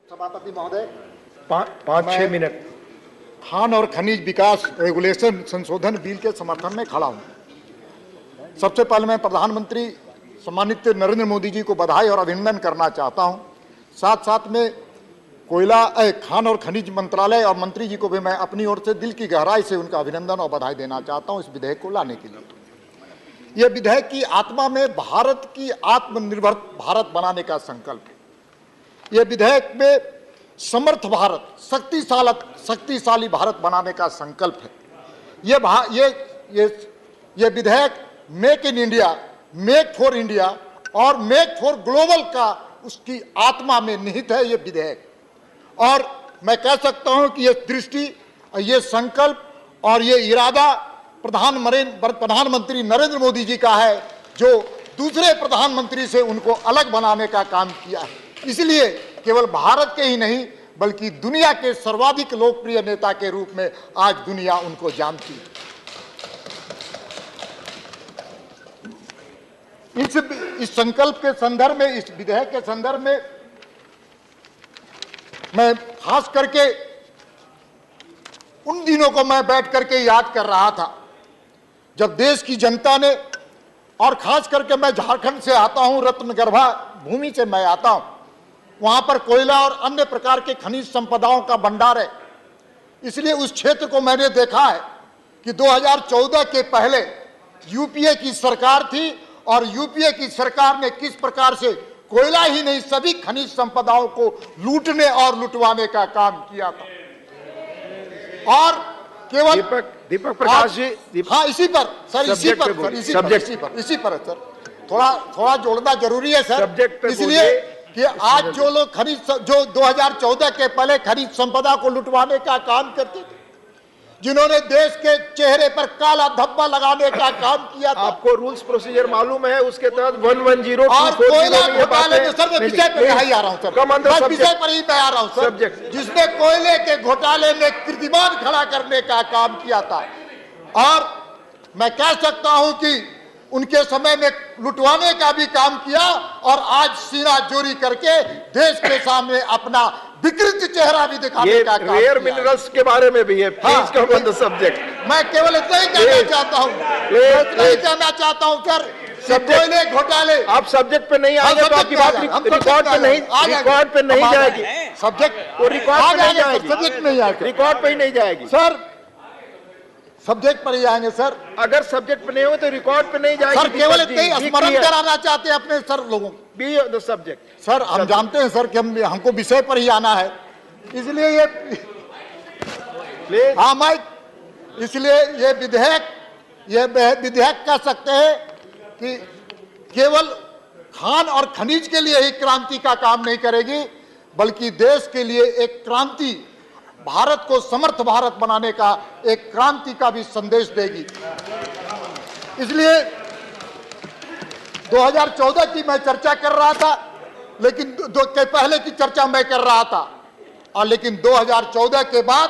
सभापति महोदय, 5-6 मिनट। खान और खनिज विकास रेगुलेशन संशोधन बिल के समर्थन में खड़ा हूं। सबसे पहले मैं प्रधानमंत्री सम्मानित नरेंद्र मोदी जी को बधाई और अभिनंदन करना चाहता हूं। साथ साथ में खान और खनिज मंत्रालय और मंत्री जी को भी मैं अपनी ओर से दिल की गहराई से उनका अभिनंदन और बधाई देना चाहता हूं इस विधेयक को लाने के लिए। यह विधेयक की आत्मा में भारत की आत्मनिर्भर भारत बनाने का संकल्प है। यह विधेयक में समर्थ भारत, शक्तिशाली भारत बनाने का संकल्प है। ये विधेयक make in India, make for India और मेक फॉर ग्लोबल का उसकी आत्मा में निहित है ये विधेयक। और मैं कह सकता हूं कि ये दृष्टि, ये संकल्प और ये इरादा प्रधानमंत्री नरेंद्र मोदी जी का है, जो दूसरे प्रधानमंत्री से उनको अलग बनाने का काम किया है। इसलिए केवल भारत के ही नहीं बल्कि दुनिया के सर्वाधिक लोकप्रिय नेता के रूप में आज दुनिया उनको जानती है। इस संकल्प के संदर्भ में, इस विधेयक के संदर्भ में मैं खास करके उन दिनों को मैं बैठ करके याद कर रहा था जब देश की जनता ने, और खास करके मैं झारखंड से आता हूं, रत्नगर्भा भूमि से मैं आता हूं, वहां पर कोयला और अन्य प्रकार के खनिज संपदाओं का भंडार है। इसलिए उस क्षेत्र को मैंने देखा है कि 2014 के पहले यूपीए की सरकार थी और यूपीए की सरकार ने किस प्रकार से कोयला ही नहीं सभी खनिज संपदाओं को लूटने और लुटवाने का काम किया था। और केवल दीपक प्रकाश जी, हाँ इसी पर सर, इसी पर सर थोड़ा जोड़ना जरूरी है सर, इसलिए कि आज जो लोग जो 2014 के पहले खनिज संपदा को लुटवाने का काम करते थे, जिन्होंने देश के चेहरे पर काला धब्बा लगाने का काम किया था। आपको रूल्स प्रोसीजर मालूम है, उसके तहत 110 और कोयला घोटाले में सर मैं विषय पर ही आ रहा हूं सर, मैं विषय पर ही आ रहा हूं सर, जिसने कोयले के घोटाले में कीर्तिमान खड़ा करने का काम किया था। और मैं कह सकता हूं कि उनके समय में लुटवाने का भी काम किया और आज सीना चोरी करके देश के सामने अपना विकृत चेहरा भी दिखाने का काम रेयर मिनरल्स के बारे में भी है। Please come on the subject. मैं केवल इतना ही कहना चाहता हूं, सर कोयले घोटाले। आप सब्जेक्ट पे नहीं आएंगे तो आपकी बात रिकॉर्ड पे नहीं जाएगी। सब्जेक्ट वो रिकॉर्ड पे नहीं जाएगी, सब्जेक्ट नहीं आएगी, रिकॉर्ड पे ही नहीं जाएगी सर, सब्जेक्ट पर ही आएंगे सर। अगर सब्जेक्ट पे नहीं हो तो रिकॉर्ड पे नहीं जाएगी सर। केवल इतना ही स्मरण कराना चाहते हैं अपने सर लोगों को। बी द सब्जेक्ट सर, हम जानते हैं सर कि हमको विषय पर ही आना है, इसलिए ये हाँ माइक, इसलिए ये विधेयक कह सकते हैं कि केवल खान और खनिज के लिए ही क्रांति का काम नहीं करेगी बल्कि देश के लिए एक क्रांति, भारत को समर्थ भारत बनाने का एक क्रांति का भी संदेश देगी। इसलिए 2014 की मैं चर्चा कर रहा था, लेकिन के पहले की चर्चा मैं कर रहा था, और लेकिन 2014 के बाद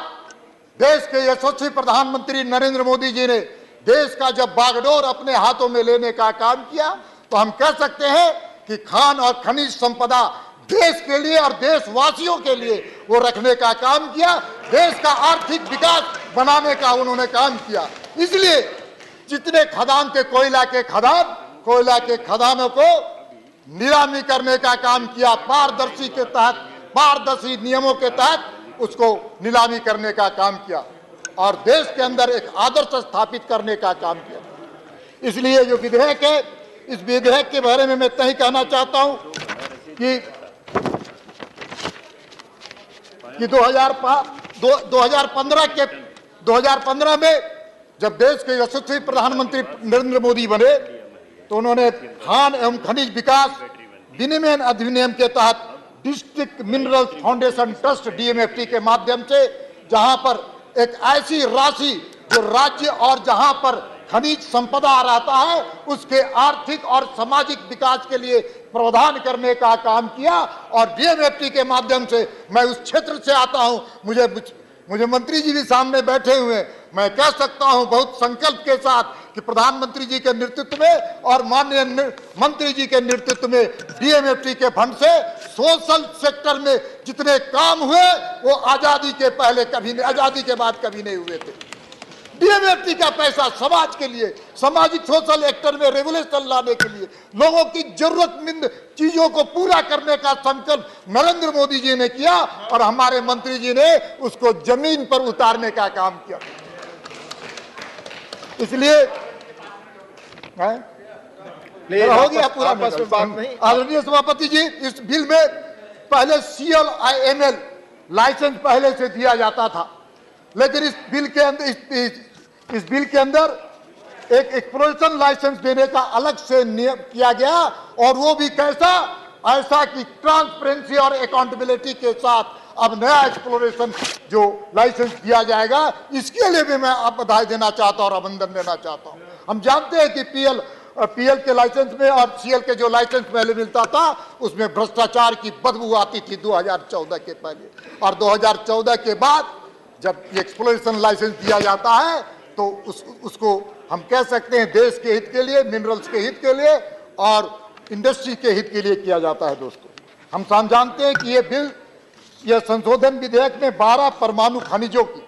देश के यशस्वी प्रधानमंत्री नरेंद्र मोदी जी ने देश का जब बागडोर अपने हाथों में लेने का काम किया तो हम कह सकते हैं कि खान और खनिज संपदा देश के लिए और देशवासियों के लिए वो रखने का काम किया, देश का आर्थिक विकास बनाने का उन्होंने काम किया। इसलिए जितने खदान के कोयला के खदानों को नीलामी करने का काम किया, पारदर्शी नियमों के तहत उसको नीलामी करने का काम किया और देश के अंदर एक आदर्श स्थापित करने का काम किया। इसलिए जो विधेयक है, इस विधेयक के बारे में मैं इतना ही कहना चाहता हूं कि 2015 में जब देश के यशस्वी प्रधानमंत्री नरेंद्र मोदी बने तो उन्होंने खान एवं खनिज विकास विनियमन अधिनियम के तहत district minerals foundation trust DMFT के माध्यम से, जहां पर एक ऐसी राशि जो राज्य और जहां पर खनिज संपदा रहता है उसके आर्थिक और सामाजिक विकास के लिए प्रावधान करने का काम किया। और DMFT के माध्यम से, मैं उस क्षेत्र से आता हूं, मुझे मंत्री जी भी सामने बैठे हुए, मैं कह सकता हूं बहुत संकल्प के साथ कि प्रधानमंत्री जी के नेतृत्व में और माननीय मंत्री जी के नेतृत्व में डीएमएफटी के फंड से सोशल सेक्टर में जितने काम हुए वो आजादी के पहले कभी नहीं, आजादी के बाद कभी नहीं हुए थे। डीएमएफटी का पैसा समाज के लिए, सामाजिक सोशल एक्टर में रेगुलेशन लाने के लिए, लोगों की जरूरतमंद चीजों को पूरा करने का संकल्प नरेंद्र मोदी जी ने किया और हमारे मंत्री जी ने उसको जमीन पर उतारने का काम किया। इसलिए हो गया पूरा, आपस में बात नहीं। आदरणीय सभापति जी, इस बिल में पहले CLIML लाइसेंस पहले से दिया जाता था, लेकिन इस बिल के अंदर एक एक्सप्लोरेशन लाइसेंस देने का अलग से नियम किया गया, और वो भी कैसा, ऐसा कि ट्रांसपेरेंसी और अकाउंटेबिलिटी के साथ अब नया एक्सप्लोरेशन जो लाइसेंस दिया जाएगा, इसके लिए भी मैं आप बधाई देना चाहता हूं और अभिनंदन देना चाहता हूं। हम जानते हैं कि पीएल के लाइसेंस में और सीएल के जो लाइसेंस पहले मिलता था उसमें भ्रष्टाचार की बदबू आती थी 2014 के पहले, और 2014 के बाद जब ये एक्सप्लोरेशन लाइसेंस दिया जाता है तो उसको हम कह सकते हैं देश के हित के लिए, मिनरल्स के हित के लिए और इंडस्ट्री के हित के लिए किया जाता है। दोस्तों, हम जानते हैं कि यह संशोधन विधेयक में 12 परमाणु खनिजों की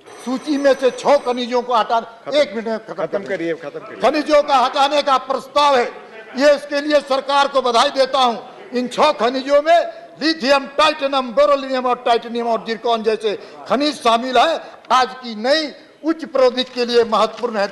सूची में से 6 खनिजों को हटाने, 1 मिनट में खत्म करिए, खनिजों का हटाने का प्रस्ताव है। ये इसके लिए सरकार को बधाई देता हूं। इन 6 खनिजों में लिथियम, टाइटेनियम, बेरिलियम और टाइटेनियम और जिरकॉन जैसे खनिज शामिल है। आज की नई उच्च प्रौद्योगिकी के लिए महत्वपूर्ण है।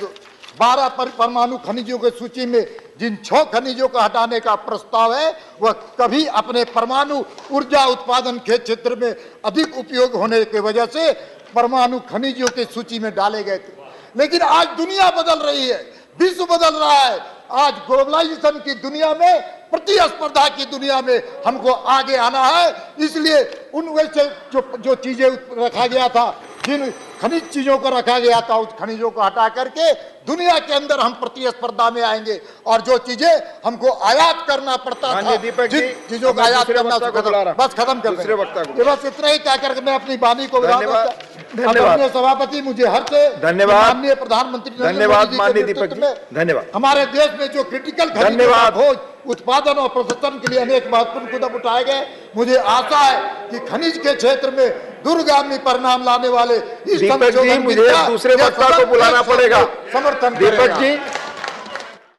12 परमाणु खनिजों की सूची में जिन 6 खनिजों को हटाने का प्रस्ताव है वह कभी अपने परमाणु ऊर्जा उत्पादन के क्षेत्र में अधिक उपयोग होने की वजह से परमाणु खनिजों की सूची में डाले गए थे। लेकिन आज दुनिया बदल रही है, विश्व बदल रहा है। आज ग्लोबलाइजेशन की दुनिया में, प्रतिस्पर्धा की दुनिया में हमको आगे आना है। इसलिए उन वैसे जो चीजें रखा गया था, जिन खनिज चीजों को रखा गया था, उस खनिजों को हटा करके दुनिया के अंदर हम प्रतिस्पर्धा में आएंगे। और जो चीजें हमको आयात करना पड़ता था, जिन चीजों का आयात करना, बस खत्म कर दूसरे वक्त बस इतना ही कह करके मैं अपनी वाणी को धन्यवाद। सभापति, मुझे हर से धन्यवाद। माननीय प्रधानमंत्री धन्यवाद माननीय दीपक जी, धन्यवाद। हमारे देश में जो क्रिटिकल खनिज उत्पादन और प्रसंस्करण के लिए अनेक महत्वपूर्ण कदम उठाए गए, मुझे आशा है कि खनिज के क्षेत्र में दूरगामी परिणाम लाने वाले इस दीपक जी, मुझे दूसरे वक्ता को बुलाना पड़ेगा। समर्थन दीपक जी।